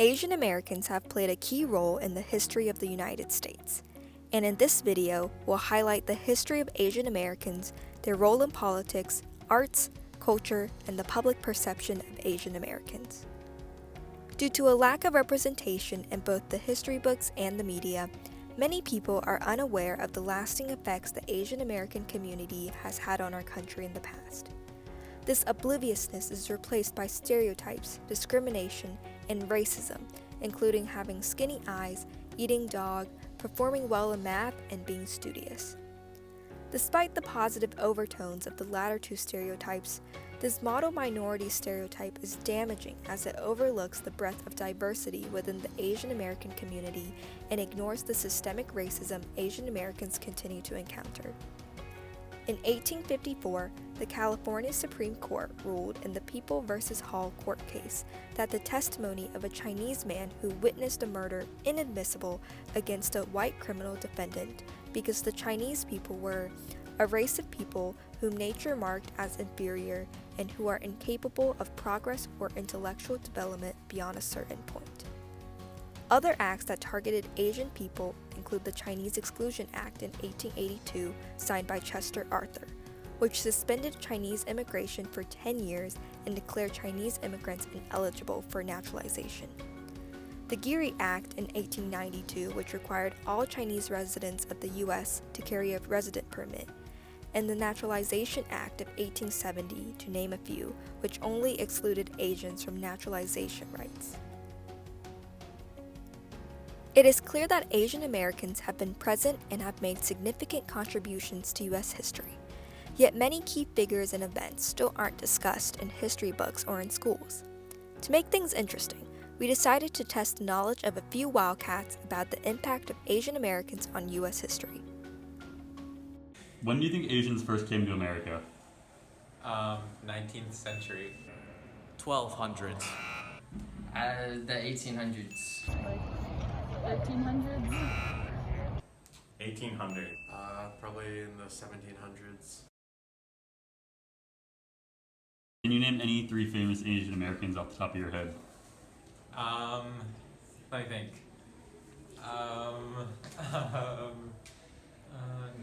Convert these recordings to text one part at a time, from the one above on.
Asian Americans have played a key role in the history of the United States, and in this video, we'll highlight the history of Asian Americans, their role in politics, arts, culture, and the public perception of Asian Americans. Due to a lack of representation in both the history books and the media, many people are unaware of the lasting effects the Asian American community has had on our country in the past. This obliviousness is replaced by stereotypes, discrimination, and racism, including having skinny eyes, eating dog, performing well in math, and being studious. Despite the positive overtones of the latter two stereotypes, this model minority stereotype is damaging as it overlooks the breadth of diversity within the Asian American community and ignores the systemic racism Asian Americans continue to encounter. In 1854, the California Supreme Court ruled in the People v. Hall court case that the testimony of a Chinese man who witnessed a murder inadmissible against a white criminal defendant because the Chinese people were a race of people whom nature marked as inferior and who are incapable of progress or intellectual development beyond a certain point. Other acts that targeted Asian people include the Chinese Exclusion Act in 1882, signed by Chester Arthur, which suspended Chinese immigration for 10 years and declared Chinese immigrants ineligible for naturalization. The Geary Act in 1892, which required all Chinese residents of the U.S. to carry a resident permit, and the Naturalization Act of 1870, to name a few, which only excluded Asians from naturalization rights. It is clear that Asian Americans have been present and have made significant contributions to U.S. history. Yet many key figures and events still aren't discussed in history books or in schools. To make things interesting, we decided to test the knowledge of a few wildcats about the impact of Asian Americans on U.S. history. When do you think Asians first came to America? 19th century. 1200s. The 1800s. Like 1300s? 1800. Probably in the 1700s. Can you name any three famous Asian Americans off the top of your head? Let me think.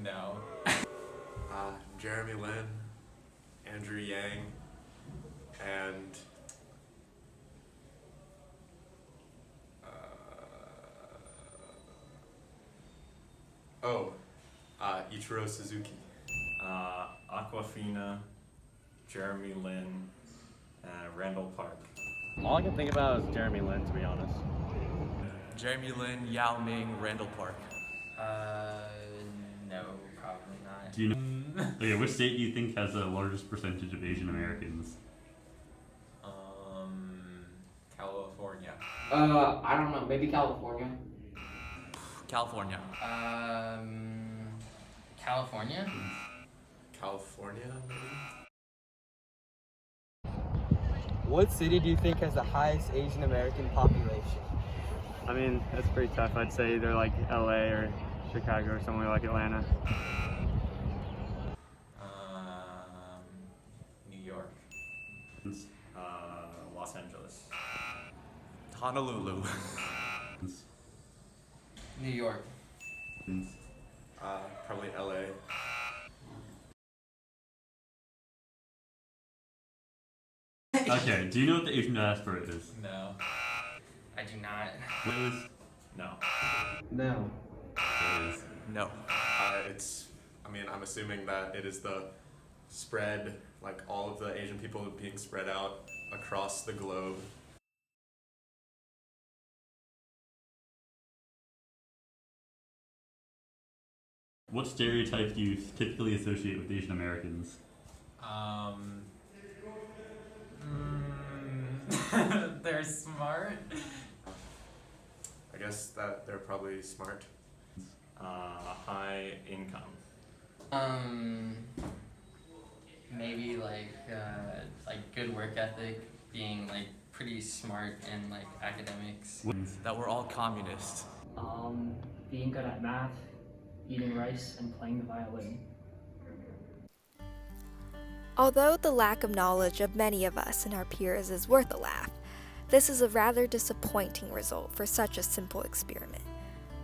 No. Jeremy Lin, Andrew Yang, and Ichiro Suzuki. Aquafina, Jeremy Lin, Randall Park. All I can think about is Jeremy Lin, to be honest. Jeremy Lin, Yao Ming, Randall Park. No, probably not. Do you know? Okay, which state do you think has the largest percentage of Asian Americans? California. I don't know, maybe California. California. California? California, maybe? What city do you think has the highest Asian American population? I mean, that's pretty tough. I'd say either like LA or Chicago or somewhere like Atlanta. New York. Los Angeles. Honolulu. New York. Probably LA. Okay, do you know what the Asian diaspora is? No. I do not. What is? No. No. What is? No. I'm assuming that it is the spread, like all of the Asian people being spread out across the globe. What stereotype do you typically associate with Asian Americans? They're smart. I guess that they're probably smart. High income. Maybe like good work ethic, being like pretty smart in like academics. That we're all communists. Being good at math, eating rice, and playing the violin. Although the lack of knowledge of many of us and our peers is worth a laugh, This is a rather disappointing result for such a simple experiment.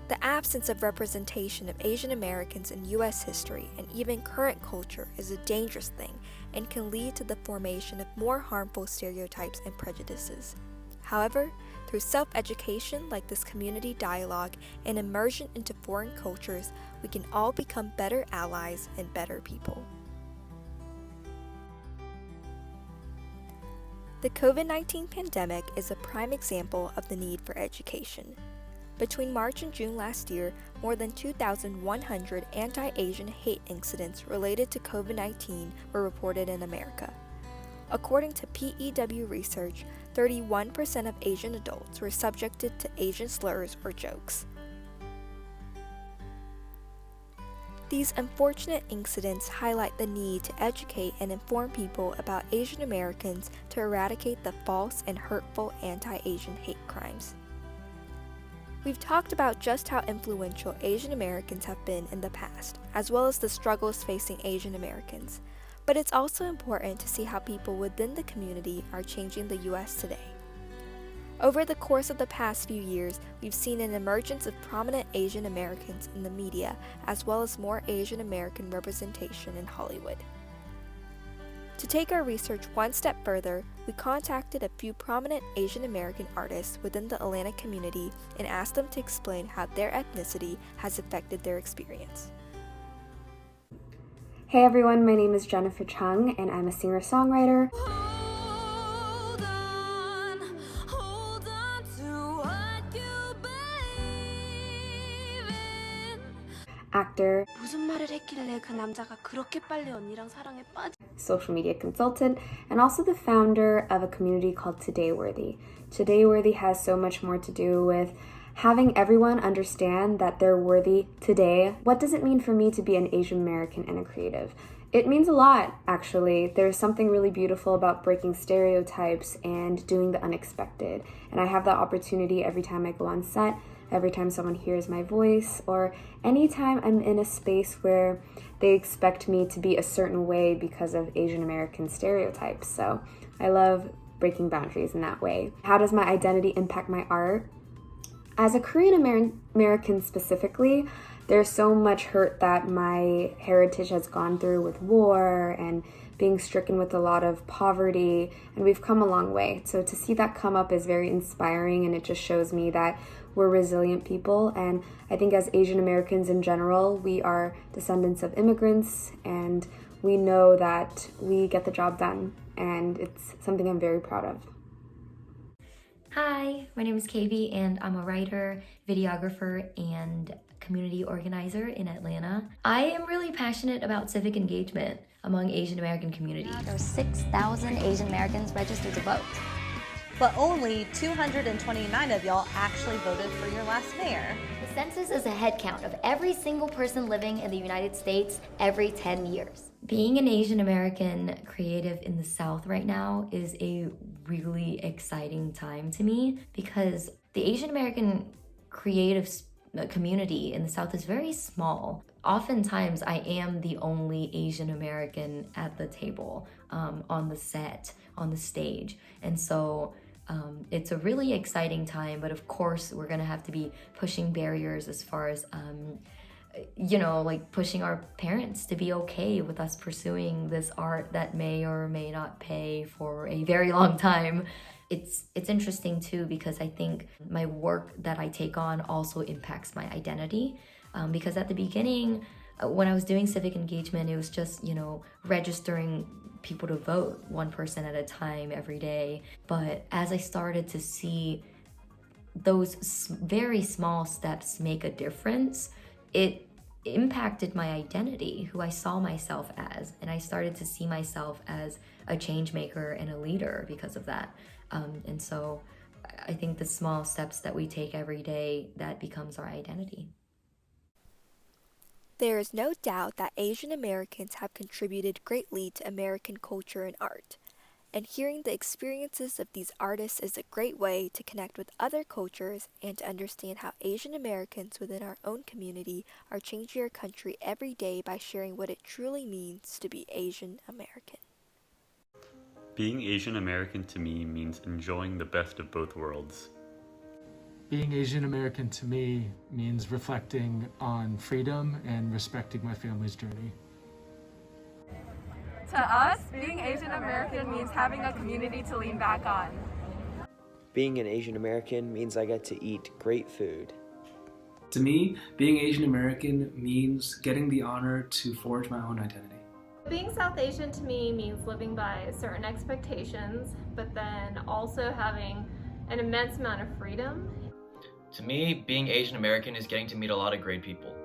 The absence of representation of Asian Americans in U.S. history and even current culture is a dangerous thing and can lead to the formation of more harmful stereotypes and prejudices. However, through self-education like this community dialogue and immersion into foreign cultures, we can all become better allies and better people. The COVID-19 pandemic is a prime example of the need for education. Between March and June last year, more than 2,100 anti-Asian hate incidents related to COVID-19 were reported in America. According to PEW research, 31% of Asian adults were subjected to Asian slurs or jokes. These unfortunate incidents highlight the need to educate and inform people about Asian Americans to eradicate the false and hurtful anti-Asian hate crimes. We've talked about just how influential Asian Americans have been in the past, as well as the struggles facing Asian Americans. But it's also important to see how people within the community are changing the U.S. today. Over the course of the past few years, we've seen an emergence of prominent Asian Americans in the media, as well as more Asian American representation in Hollywood. To take our research one step further, we contacted a few prominent Asian American artists within the Atlanta community and asked them to explain how their ethnicity has affected their experience. Hey everyone, my name is Jennifer Chung and I'm a singer-songwriter, actor, social media consultant, and also the founder of a community called Todayworthy. Todayworthy has so much more to do with having everyone understand that they're worthy today. What does it mean for me to be an Asian American and a creative? It means a lot, actually. There's something really beautiful about breaking stereotypes and doing the unexpected. And I have that opportunity every time I go on set, every time someone hears my voice, or anytime I'm in a space where they expect me to be a certain way because of Asian American stereotypes. So I love breaking boundaries in that way. How does my identity impact my art? As a Korean American specifically, there's so much hurt that my heritage has gone through with war and being stricken with a lot of poverty, and we've come a long way. So to see that come up is very inspiring, and it just shows me that we're resilient people. And I think as Asian Americans in general, we are descendants of immigrants, and we know that we get the job done, and it's something I'm very proud of. Hi, my name is Kavi, and I'm a writer, videographer, and community organizer in Atlanta. I am really passionate about civic engagement among Asian American communities. There are 6,000 Asian Americans registered to vote. But only 229 of y'all actually voted for your last mayor. The census is a head count of every single person living in the United States every 10 years. Being an Asian American creative in the South right now is a really exciting time to me because the Asian American creative community in the South is very small. Oftentimes, I am the only Asian American at the table, on the set, on the stage. And so it's a really exciting time, but of course, we're gonna have to be pushing barriers as far as, like pushing our parents to be okay with us pursuing this art that may or may not pay for a very long time. It's interesting too because I think my work that I take on also impacts my identity. Because at the beginning, when I was doing civic engagement, it was just, registering people to vote one person at a time every day. But as I started to see those very small steps make a difference, it impacted my identity, who I saw myself as, and I started to see myself as a change maker and a leader because of that. And so I think the small steps that we take every day, that becomes our identity. There is no doubt that Asian Americans have contributed greatly to American culture and art, and hearing the experiences of these artists is a great way to connect with other cultures and to understand how Asian Americans within our own community are changing our country every day by sharing what it truly means to be Asian American. Being Asian American to me means enjoying the best of both worlds. Being Asian American to me means reflecting on freedom and respecting my family's journey. To us, being Asian American means having a community to lean back on. Being an Asian American means I get to eat great food. To me, being Asian American means getting the honor to forge my own identity. Being South Asian to me means living by certain expectations, but then also having an immense amount of freedom. To me, being Asian American is getting to meet a lot of great people.